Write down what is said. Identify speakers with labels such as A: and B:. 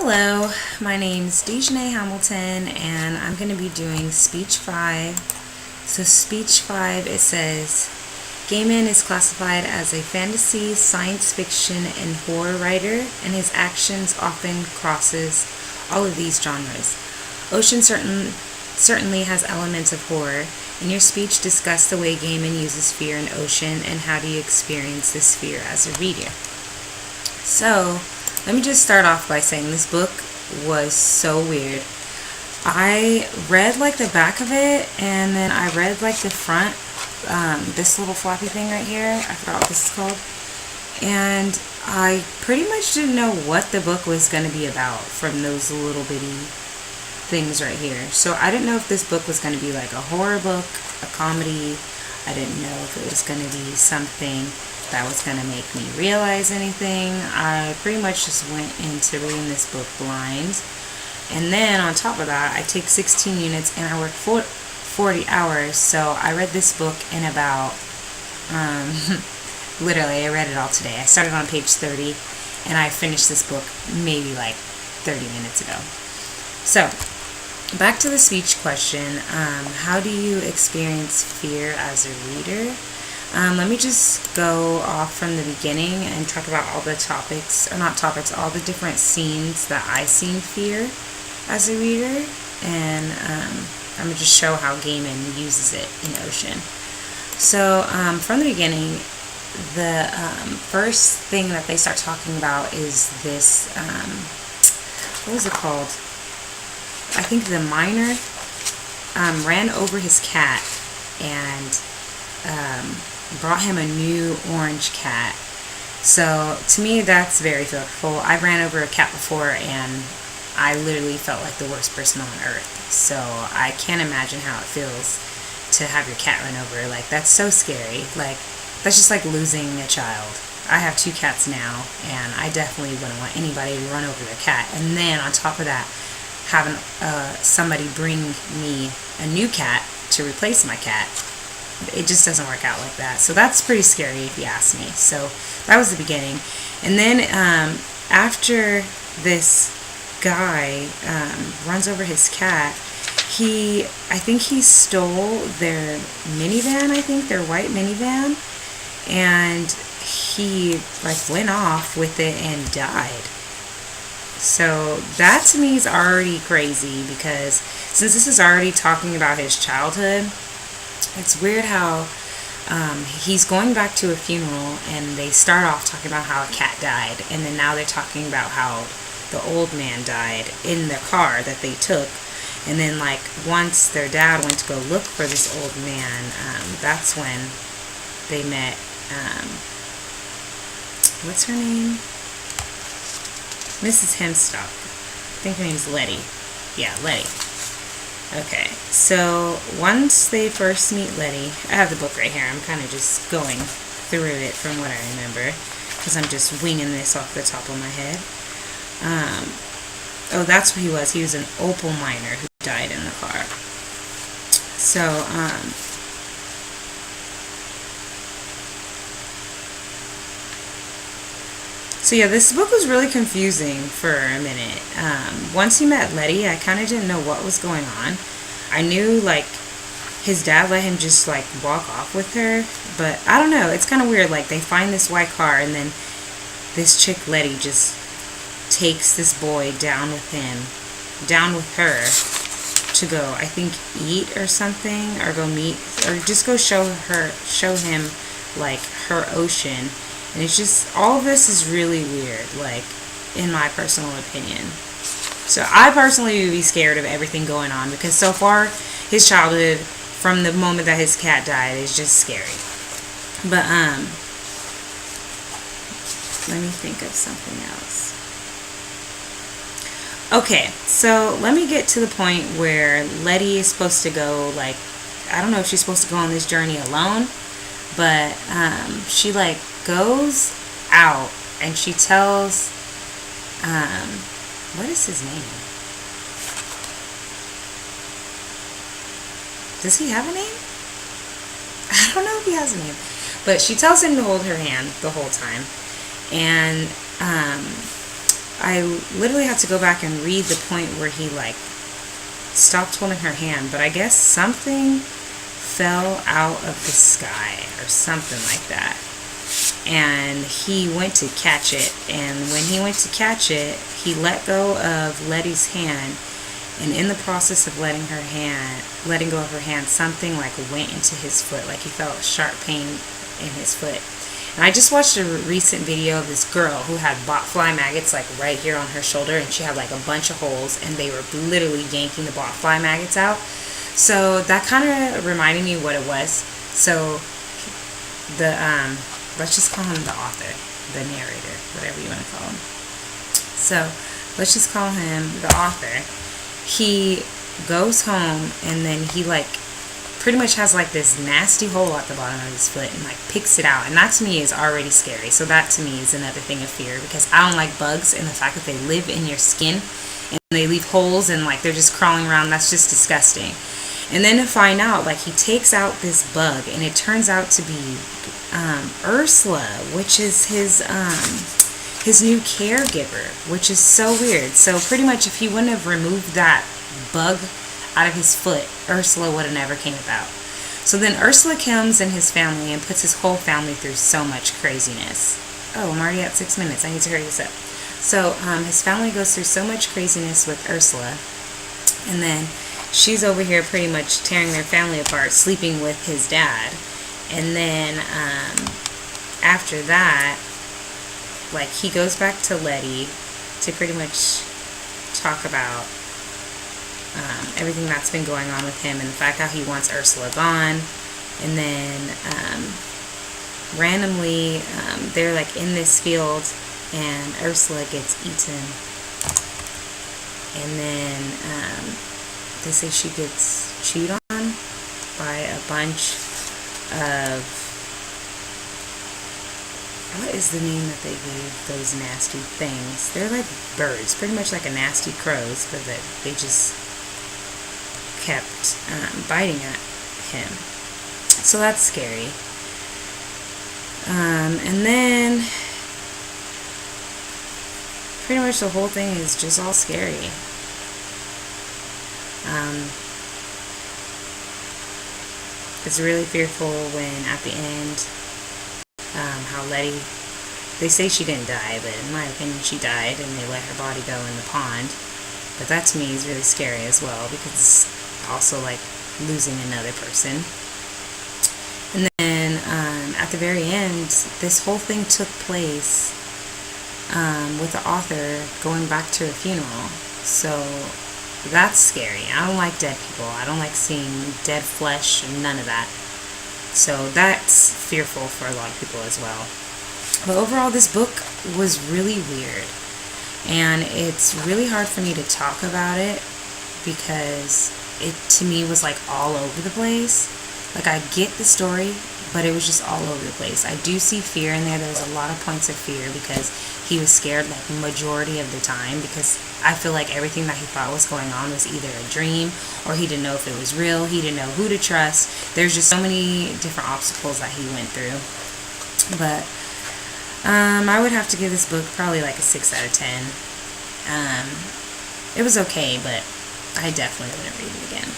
A: Hello, my name's Dejanay Hamilton, and I'm going to be doing Speech 5. So Speech 5, it says, Gaiman is classified as a fantasy, science fiction, and horror writer, and his actions often crosses all of these genres. Ocean certainly has elements of horror. In your speech, discuss the way Gaiman uses fear in Ocean, and how do you experience this fear as a reader. So, let me just start off by saying this book was so weird. I read like the back of it, and then I read like the front, this little floppy thing right here. I forgot what this is called. And I pretty much didn't know what the book was going to be about from those little bitty things right here. So I didn't know if this book was going to be like a horror book, a comedy. I didn't know if it was going to be something that was going to make me realize anything. I pretty much just went into reading this book blind. And then on top of that, I take 16 units and I work 40 hours. So I read this book in about, literally I read it all today. I started on page 30 and I finished this book maybe like 30 minutes ago. So, back to the speech question. How do you experience fear as a reader? Let me just go off from the beginning and talk about all the topics, or not topics, all the different scenes that I see in fear as a reader, and I'm going to just show how Gaiman uses it in Ocean. So, from the beginning, the first thing that they start talking about is this, what was it called? I think the miner ran over his cat and brought him a new orange cat. So to me that's very fearful. I ran over a cat before and I literally felt like the worst person on earth. So I can't imagine how it feels to have your cat run over. Like, that's so scary. Like, that's just like losing a child. I have 2 cats now and I definitely wouldn't want anybody to run over their cat. And then on top of that, having somebody bring me a new cat to replace my cat. It just doesn't work out like that. So that's pretty scary if you ask me. So that was the beginning. And then after this guy runs over his cat, I think he stole their minivan, their white minivan, and he like went off with it and died. So that to me is already crazy, because since this is already talking about his childhood, it's weird how he's going back to a funeral and they start off talking about how a cat died, and then now they're talking about how the old man died in the car that they took. And then like once their dad went to go look for this old man, that's when they met, what's her name? Mrs. Hemstock. I think her name's Letty. Yeah, Letty. Okay, so once they first meet Letty, I have the book right here. I'm kind of just going through it from what I remember, because I'm just winging this off the top of my head. Oh, that's what he was. He was an opal miner who died in the car. So yeah, this book was really confusing for a minute. Once he met Letty, I kind of didn't know what was going on. I knew like his dad let him just like walk off with her, but I don't know. It's kind of weird. Like, they find this white car and then this chick Letty just takes this boy down with her to go, I think, eat or something, or go meet, or just go show him like her ocean. And it's just, all of this is really weird, like, in my personal opinion. So I personally would be scared of everything going on, because so far, his childhood, from the moment that his cat died, is just scary. But, let me think of something else. Okay, so let me get to the point where Letty is supposed to go, like, I don't know if she's supposed to go on this journey alone, but, she, like, goes out and she tells, what is his name? Does he have a name? I don't know if he has a name. But she tells him to hold her hand the whole time. And I literally had to go back and read the point where he like stopped holding her hand, but I guess something fell out of the sky or something like that. And he went to catch it, and when he went to catch it, he let go of Letty's hand, and in the process of letting go of her hand, something like went into his foot, like he felt sharp pain in his foot. And I just watched a recent video of this girl who had botfly maggots like right here on her shoulder, and she had like a bunch of holes, and they were literally yanking the botfly maggots out. So that kind of reminded me what it was. So the let's just call him the author, the narrator, whatever you want to call him. So let's just call him the author. He goes home, and then he like pretty much has like this nasty hole at the bottom of his foot, and like picks it out, and that to me is already scary. So that to me is another thing of fear, because I don't like bugs, and the fact that they live in your skin and they leave holes and like they're just crawling around, that's just disgusting. And then to find out, like, he takes out this bug, and it turns out to be Ursula, which is his new caregiver, which is so weird. So pretty much if he wouldn't have removed that bug out of his foot, Ursula would have never came about. So then Ursula comes and his family and puts his whole family through so much craziness. Oh, I'm already at 6 minutes. I need to hurry this up. So his family goes through so much craziness with Ursula, and then she's over here pretty much tearing their family apart, sleeping with his dad. And then after that, like, he goes back to Letty to pretty much talk about everything that's been going on with him, and the fact how he wants Ursula gone. And then randomly they're like in this field, and Ursula gets eaten. And then they say she gets chewed on by a bunch of, what is the name that they gave those nasty things? They're like birds, pretty much like a nasty crows, but that they just kept biting at him. So that's scary. And then pretty much the whole thing is just all scary. It's really fearful when at the end, how Letty, they say she didn't die, but in my opinion she died, and they let her body go in the pond. But that to me is really scary as well, because it's also like losing another person. And then at the very end, this whole thing took place with the author going back to a funeral. So that's scary. I don't like dead people. I don't like seeing dead flesh, none of that. So that's fearful for a lot of people as well. But overall, this book was really weird. And it's really hard for me to talk about it, because it to me was like all over the place. Like, I get the story, but it was just all over the place. I do see fear in there. There's a lot of points of fear, because he was scared like majority of the time, because I feel like everything that he thought was going on was either a dream, or he didn't know if it was real. He didn't know who to trust. There's just so many different obstacles that he went through. But I would have to give this book probably like a 6 out of 10. It was okay, but I definitely wouldn't read it again.